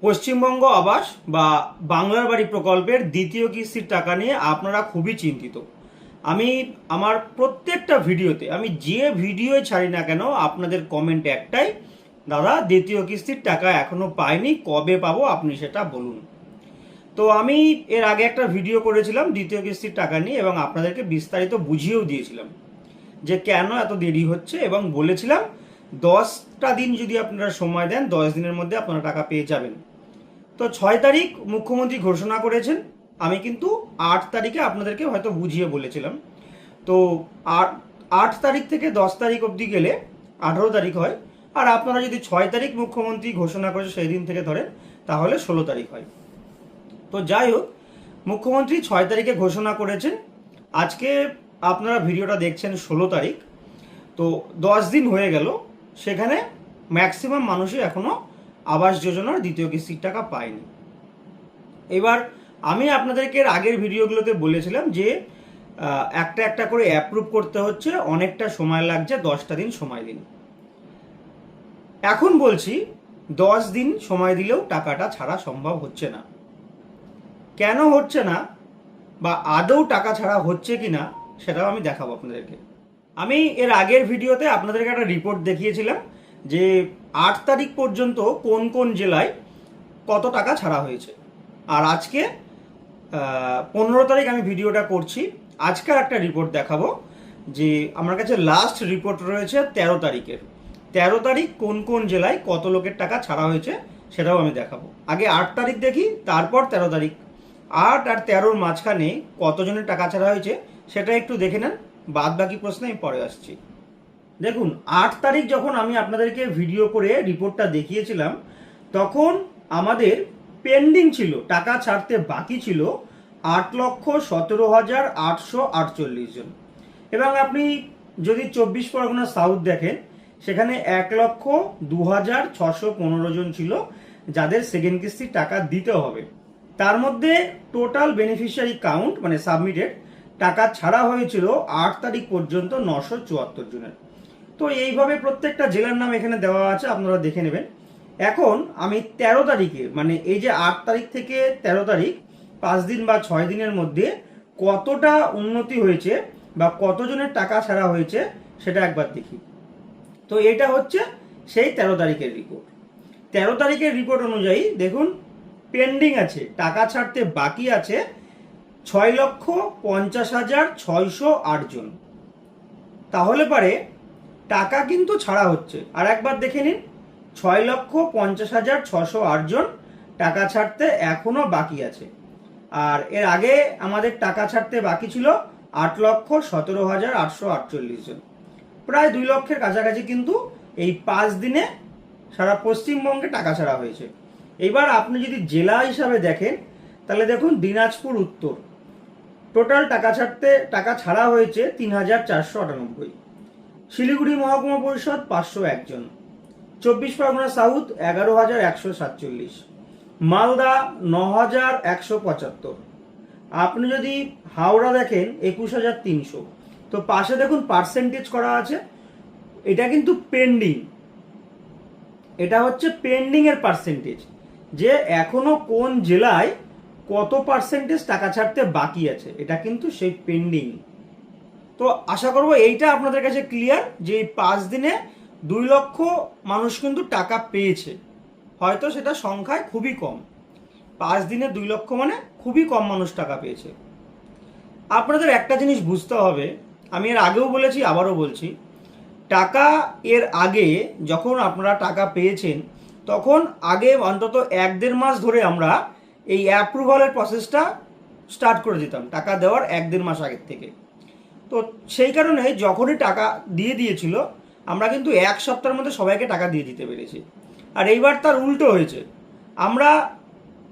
পশ্চিমবঙ্গ আবাস বা বাংলার বাড়ি প্রকল্পের দ্বিতীয় কিস্তির টাকা নিয়ে আপনারা খুবই চিন্তিত। আমি আমার প্রত্যেকটা ভিডিওতে আমি যে ভিডিওই ছাড়ি না কেন আপনাদের কমেন্ট একটাই, দাদা দ্বিতীয় কিস্তির টাকা এখনো পাইনি, কবে পাবো আপনি সেটা বলুন। তো আমি এর আগে একটা ভিডিও করেছিলাম দ্বিতীয় কিস্তির টাকা নিয়ে এবং আপনাদেরকে বিস্তারিত বুঝিয়েও দিয়েছিলাম যে কেন এত দেরি হচ্ছে এবং বলেছিলাম 10টা দিন যদি আপনারা সময় দেন 10 দিনের মধ্যে আপনারা টাকা পেয়ে যাবেন। তো 6 তারিখ মুখ্যমন্ত্রী ঘোষণা করেছেন, আমি কিন্তু 8 তারিখে আপনাদেরকে হয়তো বুঝিয়ে বলেছিলাম। তো 8 তারিখ থেকে 10 তারিখ অবধি গেলে 18 তারিখ হয়, আর আপনারা যদি 6 তারিখ মুখ্যমন্ত্রী ঘোষণা করেছে সেই দিন থেকে ধরেন তাহলে 16 তারিখ হয়। তো যাই হোক, মুখ্যমন্ত্রী 6 তারিখে ঘোষণা করেছেন, আজকে আপনারা ভিডিওটা দেখছেন 16 তারিখ। তো 10 দিন হয়ে গেল, সেখানে ম্যাক্সিমাম মানুষই এখনো আবাস যোজনার দ্বিতীয় কিস্তির টাকা পায়নি। এবার আমি আপনাদেরকে এর আগের ভিডিওগুলোতে বলেছিলাম যে একটা একটা করে অ্যাপ্রুভ করতে হচ্ছে, অনেকটা সময় লাগছে, 10টা দিন সময় দিন। এখন বলছি 10 দিন সময় দিলেও টাকাটা ছাড়া সম্ভব হচ্ছে না। কেন হচ্ছে না বা আদৌ টাকা ছাড়া হচ্ছে কি না সেটাও আমি দেখাবো আপনাদেরকে। আমি এর আগের ভিডিওতে আপনাদেরকে একটা রিপোর্ট দেখিয়েছিলাম যে 8 তারিখ পর্যন্ত কোন কোন জেলায় কত টাকা ছাড়া হয়েছে। আর আজকে 15 তারিখ আমি ভিডিওটা করছি, আজকের একটা রিপোর্ট দেখাবো যে আমার কাছে লাস্ট রিপোর্ট রয়েছে 13 তারিখের। 13 তারিখ কোন কোন জেলায় কত লোকের টাকা ছাড়া হয়েছে সেটাও আমি দেখাবো। আগে 8 তারিখ দেখি, তারপর 13 তারিখ। 8 আর 13-র মাঝখানে কতজনের টাকা ছাড়া হয়েছে সেটা একটু দেখে নেন, বাদ বাকি প্রশ্নে আমি পরে আসছি। দেখুন, 8 তারিখ যখন আমি আপনাদেরকে ভিডিও করে রিপোর্টটা দেখিয়েছিলাম, তখন আমাদের পেন্ডিং ছিল, টাকা ছাড়তে বাকি ছিল 8,17,848 জন। এবং আপনি যদি 24 পরগনা সাউথ দেখেন, সেখানে 1,02,615 জন ছিল যাদের সেকেন্ড কিস্তির টাকা দিতে হবে। তার মধ্যে টোটাল বেনিফিশিয়ারি কাউন্ট মানে সাবমিটেড টাকা ছাড়া হয়েছিল 8 তারিখ পর্যন্ত 974 জনের। তো এইভাবে প্রত্যেকটা জেলার নাম এখানে দেওয়া আছে, আপনারা দেখে নেবেন। এখন আমি 13 তারিখে মানে এই যে 8 তারিখ থেকে 13 তারিখ 5 দিন বা 6 দিনের মধ্যে কতটা উন্নতি হয়েছে বা কতজনের টাকা ছাড়া হয়েছে সেটা একবার দেখি। তো এটা হচ্ছে সেই 13 তারিখের রিপোর্ট। 13 তারিখের রিপোর্ট অনুযায়ী দেখুন, পেন্ডিং আছে, টাকা ছাড়তে বাকি আছে 6,50,608 জন। তাহলে পারে টাকা কিন্তু ছাড়া হচ্ছে। আর একবার দেখে নিন, 6,50,608 জন টাকা ছাড়তে এখনো বাকি আছে। আর এর আগে আমাদের টাকা ছাড়তে বাকি ছিল 8,17,848 জন। প্রায় 2 লক্ষের কাছাকাছি কিন্তু এই 5 দিনে সারা পশ্চিমবঙ্গে টাকা ছাড়া হয়েছে। এবার আপনি যদি জেলা হিসাবে দেখেন, তাহলে দেখুন দিনাজপুর উত্তর টোটাল টাকা ছাড়া হয়েছে 3,498। শিলিগুড়ি মহকুমা পরিষদ 501 জন। 24 পরগনা সাউথ 11,147। মালদা 9,175। আপনি যদি হাওড়া দেখেন 21,300। তো পাশে দেখুন পার্সেন্টেজ করা আছে, এটা কিন্তু পেন্ডিং, এটা হচ্ছে পেন্ডিং এর পার্সেন্টেজ, যে এখনো কোন জেলায় কত পার্সেন্টেজ টাকা ছাড়তে বাকি আছে, এটা কিন্তু সেই পেন্ডিং। তো আশা করব এইটা আপনাদের কাছে ক্লিয়ার যে এই 5 দিনে 2 লক্ষ মানুষ কিন্তু টাকা পেয়েছে। হয়তো সেটা সংখ্যায় খুবই কম, 5 দিনে 2 লক্ষ মানে খুবই কম মানুষ টাকা পেয়েছে। আপনাদের একটা জিনিস বুঝতে হবে, আমি এর আগেও বলেছি আবারও বলছি, টাকা এর আগে যখন আপনারা টাকা পেয়েছেন তখন আগে অন্তত 1-1.5 মাস ধরে আমরা এই অ্যাপ্রুভালের প্রসেসটা স্টার্ট করে দিতাম, টাকা দেওয়ার 1-1.5 মাস আগের থেকে। তো সেই কারণে যখনই টাকা দিয়ে দিয়েছিল আমরা কিন্তু 1 সপ্তাহের মধ্যে সবাইকে টাকা দিয়ে দিতে পেরেছি। আর এইবার তার উল্টো হয়েছে, আমরা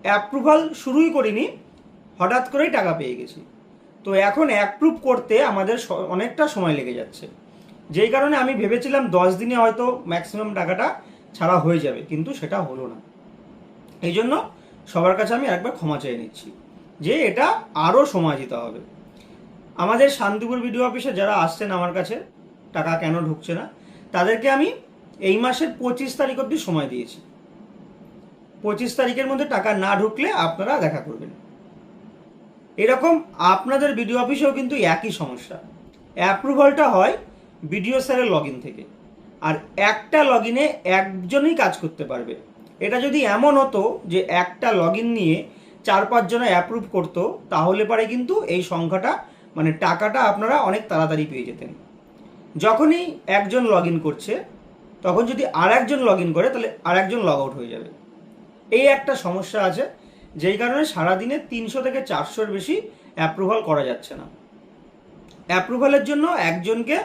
অ্যাপ্রুভাল শুরুই করিনি, হঠাৎ করেই টাকা পেয়ে গেছি। তো এখন অ্যাপ্রুভ করতে আমাদের অনেকটা সময় লেগে যাচ্ছে, যেই কারণে আমি ভেবেছিলাম 10 দিনে হয়তো ম্যাক্সিমাম টাকাটা ছাড়া হয়ে যাবে, কিন্তু সেটা হলো না। এই জন্য সবার কাছে আমি একবার ক্ষমা চেয়ে নিচ্ছি যে এটা আরও সময় দিতে হবে। আমাদের শান্তিপুর বিডিও অফিসে যারা আসছেন আমার কাছে টাকা কেন ঢুকছে না, তাদেরকে আমি এই মাসের 25 তারিখ অবধি সময় দিয়েছি। 25 তারিখের মধ্যে টাকা না ঢুকলে আপনারা দেখা করবেন। এরকম আপনাদের বিডিও অফিসেও কিন্তু একই সমস্যা। অ্যাপ্রুভালটা হয় বিডিও স্যারের লগ ইন থেকে, আর একটা লগ ইনে একজনই কাজ করতে পারবে। এটা যদি এমন হতো যে একটা লগ ইন নিয়ে 4-5 জনে অ্যাপ্রুভ করতো, তাহলে পরে কিন্তু এই সংখ্যাটা মানে টাকাটা আপনারা অনেক তাড়াতাড়ি পেয়ে যেতেন। যখনই একজন লগ ইন করছে, তখন যদি আর একজন লগ ইন করে, তাহলে আর একজন লগ আউট হয়ে যাবে। এই একটা সমস্যা আছে, যেই কারণে সারাদিনে 300 থেকে 400-র বেশি অ্যাপ্রুভাল করা যাচ্ছে না। অ্যাপ্রুভালের জন্য একজনকে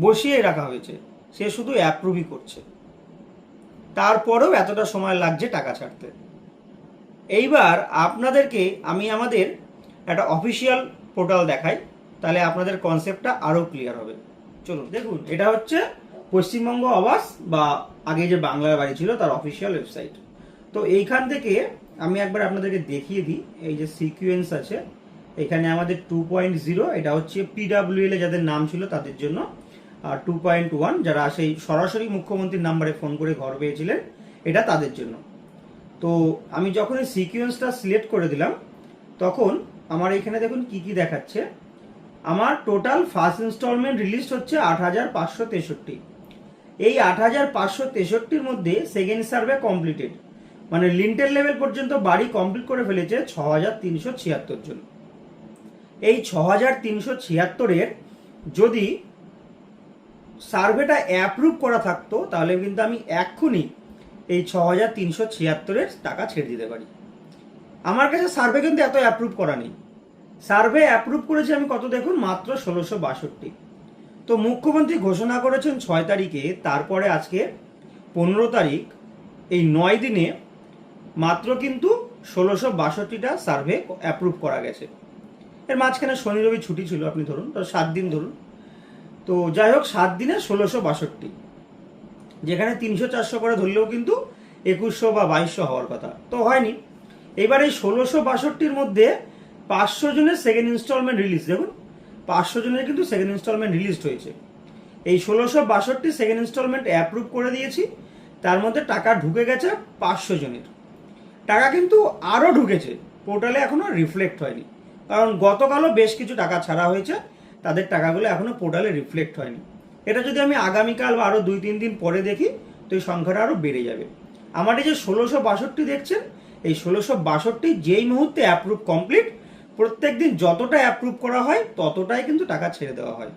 বসিয়ে রাখা হয়েছে, সে শুধু অ্যাপ্রুভই করছে, তারপরেও এতটা সময় লাগছে টাকা ছাড়তে। এইবার আপনাদেরকে আমি আমাদের একটা অফিসিয়াল পোর্টাল দেখাই, তাহলে আপনাদের কনসেপ্টটা আরও ক্লিয়ার হবে। চলুন দেখুন, এটা হচ্ছে পশ্চিমবঙ্গ আবাস বা আগে যে বাংলার বাড়ি ছিল তার অফিসিয়াল ওয়েবসাইট। তো এইখান থেকে আমি একবার আপনাদেরকে দেখিয়ে দিই। এই যে সিকুয়েন্স আছে, এখানে আমাদের 2.0 এটা হচ্ছে PWL এ যাদের নাম ছিল তাদের জন্য, আর 2.1 যারা সেই সরাসরি মুখ্যমন্ত্রীর নাম্বারে ফোন করে ঘর পেয়েছিলেন, এটা তাদের জন্য। তো আমি যখন এই সিকুয়েন্সটা সিলেক্ট করে দিলাম, তখন আমার এখানে দেখুন কি কি দেখাচ্ছে। আমার টোটাল ফার্স্ট ইনস্টলমেন্ট রিলিজ হচ্ছে 8,563। এই 8,563-র মধ্যে সেকেন্ড সার্ভে কমপ্লিটেড, মানে লিন্টেল লেভেল পর্যন্ত বাড়ি কমপ্লিট করে ফেলেছে 6,376 জন। এই 6,376-এর যদি সার্ভেটা অ্যাপ্রুভ করা থাকতো, তাহলে কিন্তু আমি এক্ষুনি এই 6,376-এর টাকা ছেড়ে দিতে পারি। আমার কাছে সার্ভে কিন্তু এত অ্যাপ্রুভ করা নেই। সার্ভে অ্যাপ্রুভ করেছি আমি কত দেখুন, মাত্র 1,662। তো মুখ্যমন্ত্রী ঘোষণা করেছেন 6 তারিখে, তারপরে আজকে 15 তারিখ, এই 9 দিনে মাত্র কিন্তু 1,662টা সার্ভে অ্যাপ্রুভ করা গেছে। এর মাঝখানে শনি রবি ছুটি ছিল, আপনি ধরুন তো 7 দিন ধরুন। তো যাই হোক, 7 দিনে 1,662, যেখানে 300-400 করে ধরলেও কিন্তু 2,100 বা 2,200 হওয়ার কথা, তো হয়নি। এবার এই 1,662-র মধ্যে 500 জনের সেকেন্ড ইনস্টলমেন্ট রিলিজ, দেখুন 500 জনের কিন্তু সেকেন্ড ইনস্টলমেন্ট রিলিজ হয়েছে। এই 1,662 সেকেন্ড ইনস্টলমেন্ট অ্যাপ্রুভ করে দিয়েছি, তার মধ্যে টাকা ঢুকে গেছে 500 জনের। টাকা কিন্তু আরও ঢুকেছে, পোর্টালে এখনো রিফ্লেক্ট হয়নি, কারণ গতকালও বেশ কিছু টাকা ছাড়া হয়েছে, তাদের টাকাগুলো এখনো পোর্টালে রিফ্লেক্ট হয়নি। এটা যদি আমি আগামীকাল বা আরও 2-3 দিন পরে দেখি, তো এই সংখ্যাটা আরও বেড়ে যাবে। আমার এই যে 1,662 দেখছেন, এই 1,662 যেই মুহূর্তে অ্যাপ্রুভ কমপ্লিট, প্রত্যেক দিন যতটা অ্যাপ্রুভ করা হয় ততটাই কিন্তু টাকা ছেড়ে দেওয়া হয়।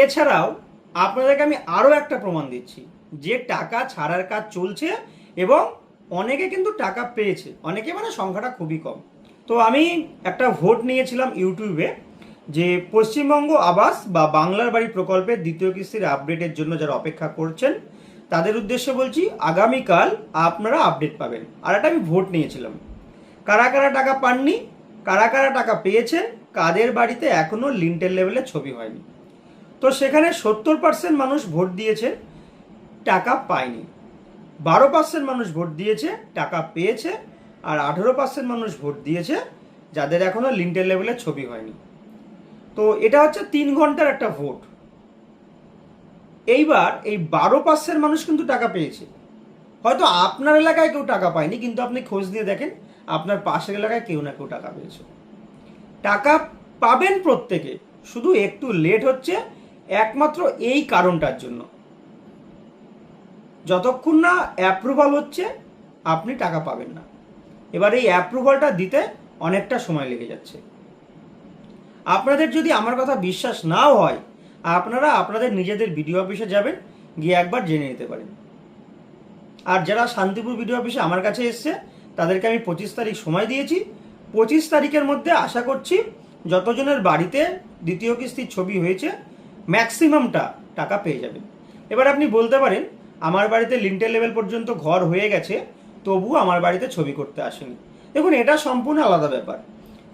এছাড়াও আপনাদেরকে আমি আরও একটা প্রমাণ দিচ্ছি যে টাকা ছাড়ার কাজ চলছে, এবং অনেকে কিন্তু টাকা পেয়েছে, অনেকে মানে সংখ্যাটা খুবই কম। তো আমি একটা ভোট নিয়েছিলাম ইউটিউবে, যে পশ্চিমবঙ্গ আবাস বা বাংলার বাড়ি প্রকল্পের দ্বিতীয় কিস্তির আপডেটের জন্য যারা অপেক্ষা করছেন, তাদের উদ্দেশ্যে বলছি, আগামীকাল আপনারা আপডেট পাবেন। আর একটা আমি ভোট নিয়েছিলাম, কারা কারা টাকা পাননি, কারা কারা টাকা পেয়েছেন, কাদের বাড়িতে এখনো লিন্টেল লেভেলে ছবি হয়নি। তো সেখানে 70% মানুষ ভোট দিয়েছে, টাকা পায়নি। 12% মানুষ ভোট দিয়েছে, টাকা পেয়েছে। আর 18% মানুষ ভোট দিয়েছে যাদের এখনো লিন্টেল লেভেলে ছবি হয়নি। তো এটা হচ্ছে 3 ঘন্টার একটা ভোট। এইবার এই 12% মানুষ কিন্তু টাকা পেয়েছে। হয়তো আপনার এলাকায় কেউ টাকা পায়নি, কিন্তু আপনি খোঁজ নিয়ে দেখেন আপনার পাশের এলাকায় কেউ না কেউ টাকা পেয়েছে। টাকা পাবেন প্রত্যেকে, শুধু একটু লেট হচ্ছে একমাত্র এই কারণটার জন্য, যতক্ষণ না অ্যাপ্রুভাল হচ্ছে আপনি টাকা পাবেন না। এবার এই অ্যাপ্রুভালটা দিতে অনেকটা সময় লেগে যাচ্ছে। আপনাদের যদি আমার কথা বিশ্বাস নাও হয়, আপনারা আপনাদের নিজেদের বিডিও অফিসে যাবেন, গিয়ে একবার জেনে নিতে পারেন। আর যারা শান্তিপুর বিডিও অফিসে আমার কাছে এসছে, তাদেরকে আমি 25 তারিখ সময় দিয়েছি। 25 তারিখের মধ্যে আশা করছি যতজনের বাড়িতে দ্বিতীয় কিস্তির ছবি হয়েছে, ম্যাক্সিমামটা টাকা পেয়ে যাবেন। এবার আপনি বলতে পারেন, আমার বাড়িতে লিন্টেল লেভেল পর্যন্ত ঘর হয়ে গেছে, তবু আমার বাড়িতে ছবি করতে আসেনি। দেখুন, এটা সম্পূর্ণ আলাদা ব্যাপার।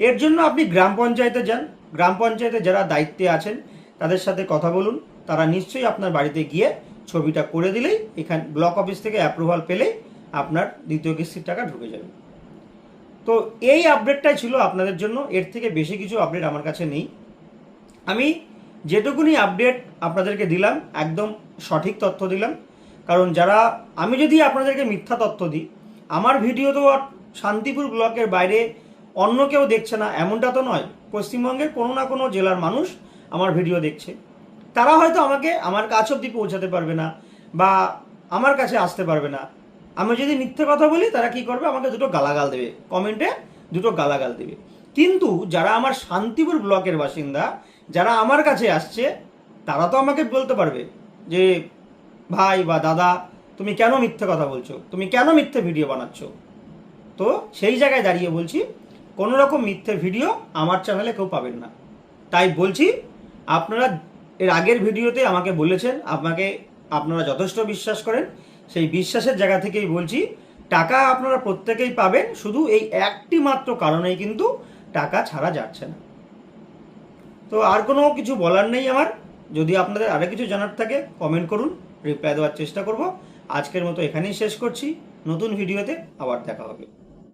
এর জন্য আপনি গ্রাম পঞ্চায়েতে যান, গ্রাম পঞ্চায়েতে যারা দায়িত্বে আছেন তাদের সাথে কথা বলুন, তারা নিশ্চয়ই আপনার বাড়িতে গিয়ে ছবিটা করে দিলেই, এখানে ব্লক অফিস থেকে অ্যাপ্রুভাল পেলেই আপনার দ্বিতীয় কিস্তির টাকা ঢুকে যাবে। তো এই আপডেটটাই ছিল আপনাদের জন্য, এর থেকে বেশি কিছু আপডেট আমার কাছে নেই। আমি যেটুকুনি আপডেট আপনাদেরকে দিলাম, একদম সঠিক তথ্য দিলাম। কারণ আমি যদি আপনাদেরকে মিথ্যা তথ্য দিই, আমার ভিডিও তো আর শান্তিপুর ব্লকের বাইরে অন্য কেউ দেখছে না এমনটা তো নয়। পশ্চিমবঙ্গের কোনো না কোনো জেলার মানুষ আমার ভিডিও দেখছে। তারা হয়তো আমাকে আমার কাছ অবধি পৌঁছাতে পারবে না বা আমার কাছে আসতে পারবে না। আমি যদি মিথ্যে কথা বলি তারা কি করবে, আমাকে দুটো গালাগাল দেবে, কমেন্টে দুটো গালাগাল দেবে। কিন্তু যারা আমার শান্তিপুর ব্লকের বাসিন্দা, যারা আমার কাছে আসছে, তারা তো আমাকে বলতে পারবে যে ভাই বা দাদা তুমি কেন মিথ্যে কথা বলছো, তুমি কেন মিথ্যে ভিডিও বানাচ্ছ। তো সেই জায়গায় দাঁড়িয়ে বলছি, কোনো রকম মিথ্যে ভিডিও আমার চ্যানেলে কেউ পাবেন না। তাই বলছি, আপনারা এর আগের ভিডিওতে আমাকে বলেছেন, আপনারা যথেষ্ট বিশ্বাস করেন, সেই বিশ্বাসের জায়গা থেকেই বলছি, টাকা আপনারা প্রত্যেকেই পাবেন, শুধু এই একটি মাত্র কারণেই কিন্তু টাকা ছাড়া যাচ্ছে না। তো আর কোনো কিছু বলার নেই আমার। যদি আপনাদের আরও কিছু জানার থাকে কমেন্ট করুন, রিপ্লাই দেওয়ার চেষ্টা করব। আজকের মতো এখানেই শেষ করছি, নতুন ভিডিওতে আবার দেখা হবে।